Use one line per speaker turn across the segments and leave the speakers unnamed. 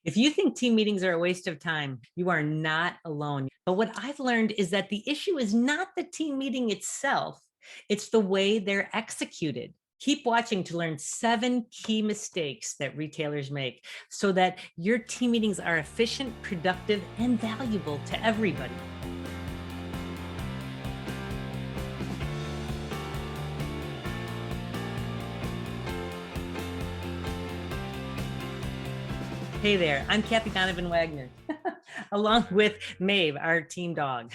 If you think team meetings are a waste of time, you are not alone. But what I've learned is that the issue is not the team meeting itself, it's the way they're executed. Keep watching to learn 7 key mistakes that retailers make so that your team meetings are efficient, productive, and valuable to everybody. Hey there, I'm Kathy Donovan Wagner, along with Maeve, our team dog.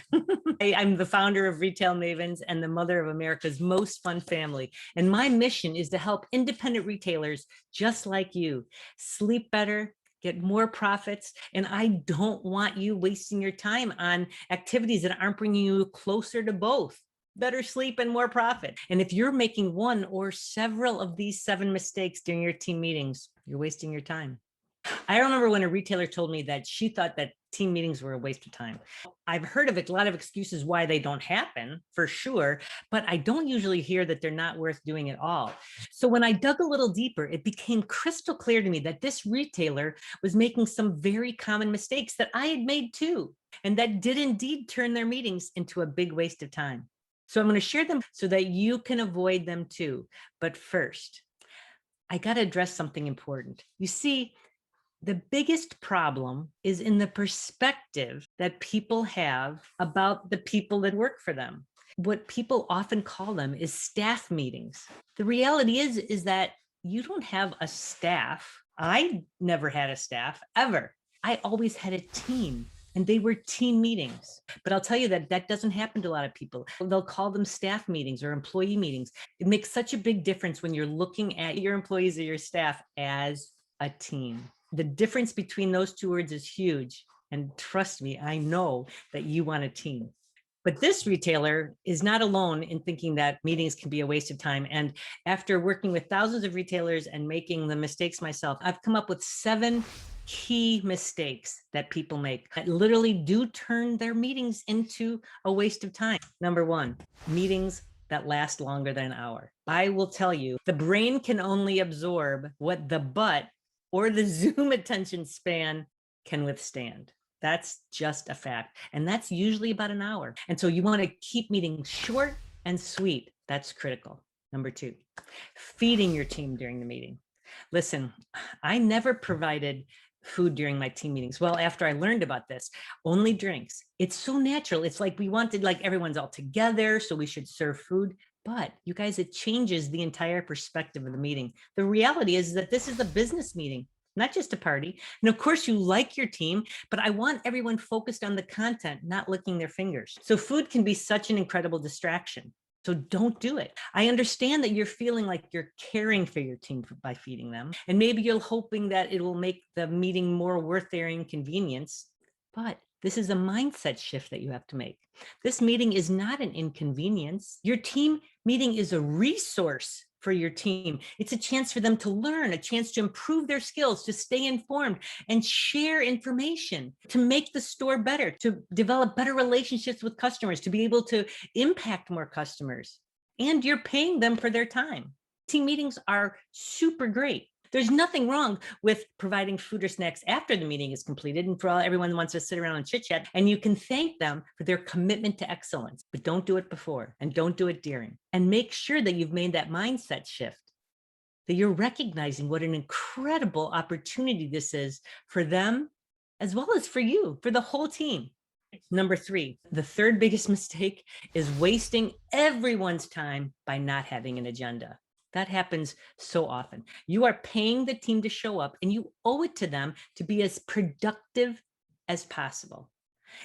I'm the founder of Retail Mavens and the mother of America's most fun family. And my mission is to help independent retailers just like you sleep better, get more profits. And I don't want you wasting your time on activities that aren't bringing you closer to both better sleep and more profit. And if you're making one or several of these 7 mistakes during your team meetings, you're wasting your time. I remember when a retailer told me that she thought that team meetings were a waste of time. I've heard of a lot of excuses why they don't happen, for sure, but I don't usually hear that they're not worth doing at all. So when I dug a little deeper, it became crystal clear to me that this retailer was making some very common mistakes that I had made too, and that did indeed turn their meetings into a big waste of time. So I'm going to share them so that you can avoid them too. But first, I got to address something important. You see, the biggest problem is in the perspective that people have about the people that work for them. What people often call them is staff meetings. The reality is that you don't have a staff. I never had a staff ever. I always had a team. And they were team meetings. But I'll tell you that that doesn't happen to a lot of people. They'll call them staff meetings or employee meetings. It makes such a big difference when you're looking at your employees or your staff as a team. The difference between those 2 words is huge. And trust me, I know that you want a team. But this retailer is not alone in thinking that meetings can be a waste of time. And after working with thousands of retailers and making the mistakes myself, I've come up with 7 key mistakes that people make that literally do turn their meetings into a waste of time. Number 1, meetings that last longer than an hour. I will tell you, the brain can only absorb what the butt or the Zoom attention span can withstand. That's just a fact. And that's usually about an hour. And so you want to keep meetings short and sweet. That's critical. Number 2, feeding your team during the meeting. Listen, I never provided food during my team meetings. Well, after I learned about this, only drinks. It's so natural. It's like we wanted, like everyone's all together, so we should serve food. But you guys, it changes the entire perspective of the meeting. The reality is that this is a business meeting, not just a party. And of course, you like your team, but I want everyone focused on the content, not licking their fingers. So food can be such an incredible distraction. So don't do it. I understand that you're feeling like you're caring for your team by feeding them. And maybe you're hoping that it will make the meeting more worth their inconvenience. But this is a mindset shift that you have to make. This meeting is not an inconvenience. Your team meeting is a resource for your team. It's a chance for them to learn, a chance to improve their skills, to stay informed and share information, to make the store better, to develop better relationships with customers, to be able to impact more customers. And you're paying them for their time. Team meetings are super great. There's nothing wrong with providing food or snacks after the meeting is completed and for all everyone wants to sit around and chit chat, and you can thank them for their commitment to excellence, but don't do it before and don't do it during. And make sure that you've made that mindset shift, that you're recognizing what an incredible opportunity this is for them, as well as for you, for the whole team. Number 3, the third biggest mistake is wasting everyone's time by not having an agenda. That happens so often. You are paying the team to show up and you owe it to them to be as productive as possible.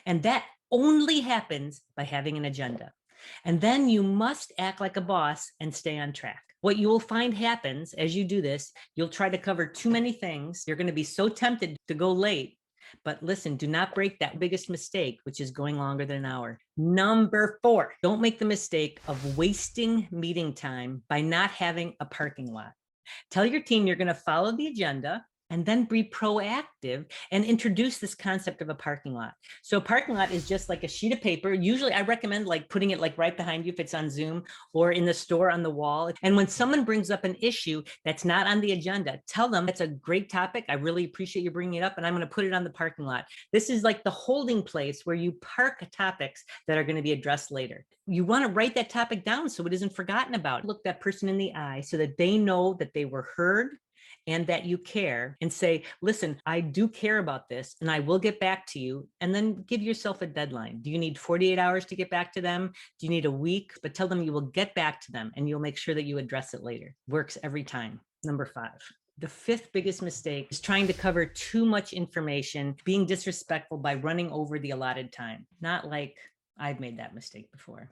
And that only happens by having an agenda. And then you must act like a boss and stay on track. What you will find happens as you do this, you'll try to cover too many things. You're going to be so tempted to go late. But listen, do not break that biggest mistake, which is going longer than an hour. Number 4, don't make the mistake of wasting meeting time by not having a parking lot. Tell your team you're going to follow the agenda and then be proactive and introduce this concept of a parking lot. So a parking lot is just like a sheet of paper. Usually I recommend like putting it like right behind you if it's on Zoom or in the store on the wall. And when someone brings up an issue that's not on the agenda, tell them it's a great topic. I really appreciate you bringing it up, and I'm going to put it on the parking lot. This is like the holding place where you park topics that are going to be addressed later. You want to write that topic down so it isn't forgotten about. Look that person in the eye so that they know that they were heard and that you care, and say, listen, I do care about this and I will get back to you. And then give yourself a deadline. Do you need 48 hours to get back to them? Do you need a week? But tell them you will get back to them and you'll make sure that you address it later. Works every time. Number 5. The 5th biggest mistake is trying to cover too much information, being disrespectful by running over the allotted time. Not like I've made that mistake before.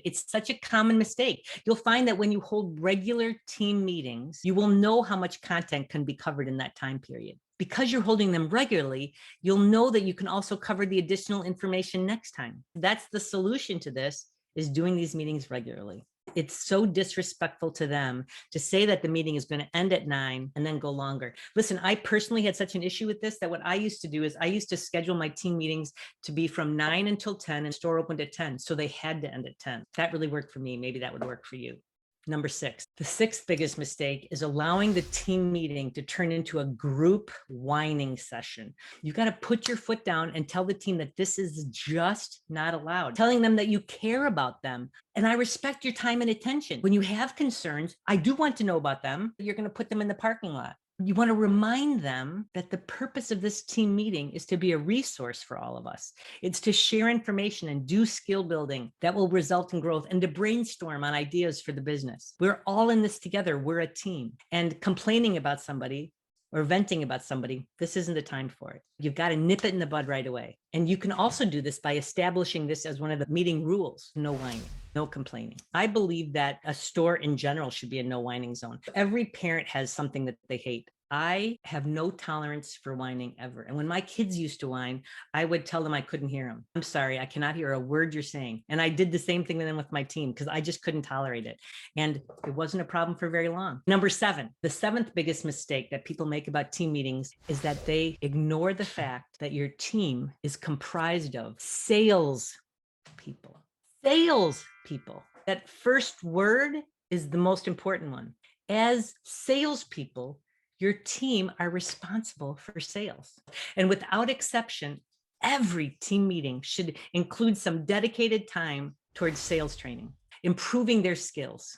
It's such a common mistake. You'll find that when you hold regular team meetings, you will know how much content can be covered in that time period. Because you're holding them regularly, you'll know that you can also cover the additional information next time. That's the solution to this, is doing these meetings regularly. It's so disrespectful to them to say that the meeting is going to end at 9 and then go longer. Listen, I personally had such an issue with this that what I used to do is I used to schedule my team meetings to be from 9 until 10 and store opened at 10. So they had to end at 10. That really worked for me. Maybe that would work for you. Number 6, the 6th biggest mistake is allowing the team meeting to turn into a group whining session. You got to put your foot down and tell the team that this is just not allowed. Telling them that you care about them and I respect your time and attention. When you have concerns, I do want to know about them. You're going to put them in the parking lot. You want to remind them that the purpose of this team meeting is to be a resource for all of us. It's to share information and do skill building that will result in growth, and to brainstorm on ideas for the business. We're all in this together. We're a team. And complaining about somebody or venting about somebody, this isn't the time for it. You've got to nip it in the bud right away. And you can also do this by establishing this as one of the meeting rules: no whining, no complaining. I believe that a store in general should be a no whining zone. Every parent has something that they hate. I have no tolerance for whining ever. And when my kids used to whine, I would tell them I couldn't hear them. I'm sorry, I cannot hear a word you're saying. And I did the same thing then with my team because I just couldn't tolerate it. And it wasn't a problem for very long. Number 7, the 7th biggest mistake that people make about team meetings is that they ignore the fact that your team is comprised of sales people. Sales people. That first word is the most important one. As salespeople, your team are responsible for sales. And without exception, every team meeting should include some dedicated time towards sales training, improving their skills.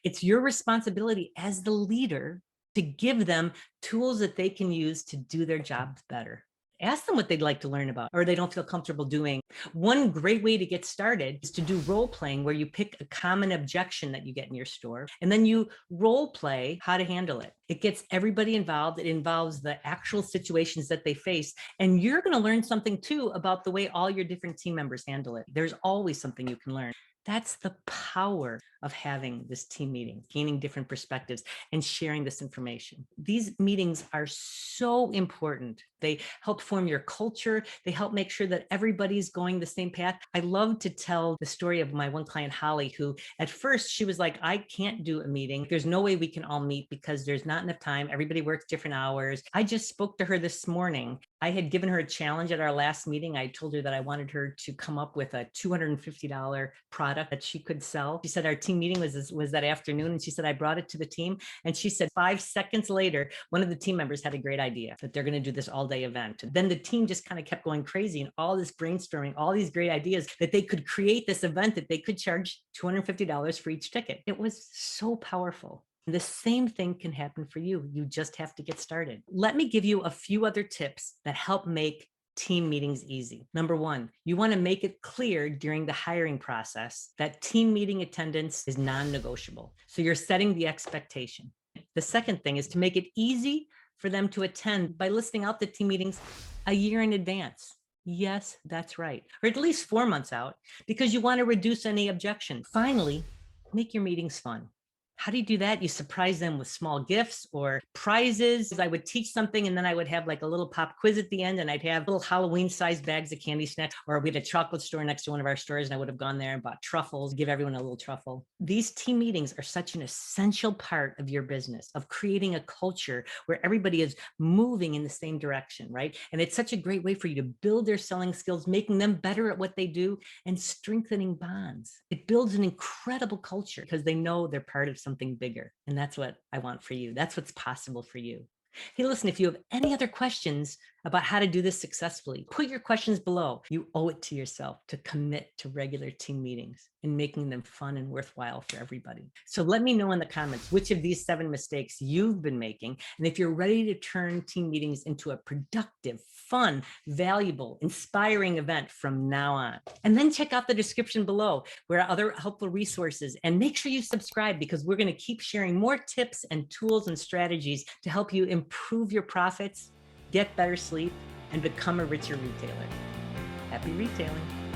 It's your responsibility as the leader to give them tools that they can use to do their jobs better. Ask them what they'd like to learn about or they don't feel comfortable doing. One great way to get started is to do role playing, where you pick a common objection that you get in your store and then you role play how to handle it. It gets everybody involved. It involves the actual situations that they face. And you're going to learn something too about the way all your different team members handle it. There's always something you can learn. That's the power of having this team meeting, gaining different perspectives and sharing this information. These meetings are so important. They help form your culture. They help make sure that everybody's going the same path. I love to tell the story of my one client, Holly, who at first she was like, I can't do a meeting. There's no way we can all meet because there's not enough time. Everybody works different hours. I just spoke to her this morning. I had given her a challenge at our last meeting. I told her that I wanted her to come up with a $250 product that she could sell. She said our team meeting was that afternoon. And she said, I brought it to the team. And she said 5 seconds later, one of the team members had a great idea that they're going to do this all day event. And then the team just kind of kept going crazy and all this brainstorming, all these great ideas that they could create this event that they could charge $250 for each ticket. It was so powerful. The same thing can happen for you. You just have to get started. Let me give you a few other tips that help make team meetings easy. Number 1, you want to make it clear during the hiring process that team meeting attendance is non-negotiable. So you're setting the expectation. The second thing is to make it easy for them to attend by listing out the team meetings a year in advance. Yes, that's right. Or at least 4 months out, because you want to reduce any objection. Finally, make your meetings fun. How do you do that? You surprise them with small gifts or prizes. I would teach something and then I would have like a little pop quiz at the end, and I'd have little Halloween sized bags of candy snacks. Or we had a chocolate store next to one of our stores and I would have gone there and bought truffles, give everyone a little truffle. These team meetings are such an essential part of your business, of creating a culture where everybody is moving in the same direction, right? And it's such a great way for you to build their selling skills, making them better at what they do, and strengthening bonds. It builds an incredible culture because they know they're part of something bigger. And that's what I want for you. That's what's possible for you. Hey, listen, if you have any other questions about how to do this successfully, put your questions below. You owe it to yourself to commit to regular team meetings and making them fun and worthwhile for everybody. So let me know in the comments which of these 7 mistakes you've been making, and if you're ready to turn team meetings into a productive, fun, valuable, inspiring event from now on. And then check out the description below where are other helpful resources, and make sure you subscribe because we're going to keep sharing more tips and tools and strategies to help you improve your profits, get better sleep, and become a richer retailer. Happy retailing.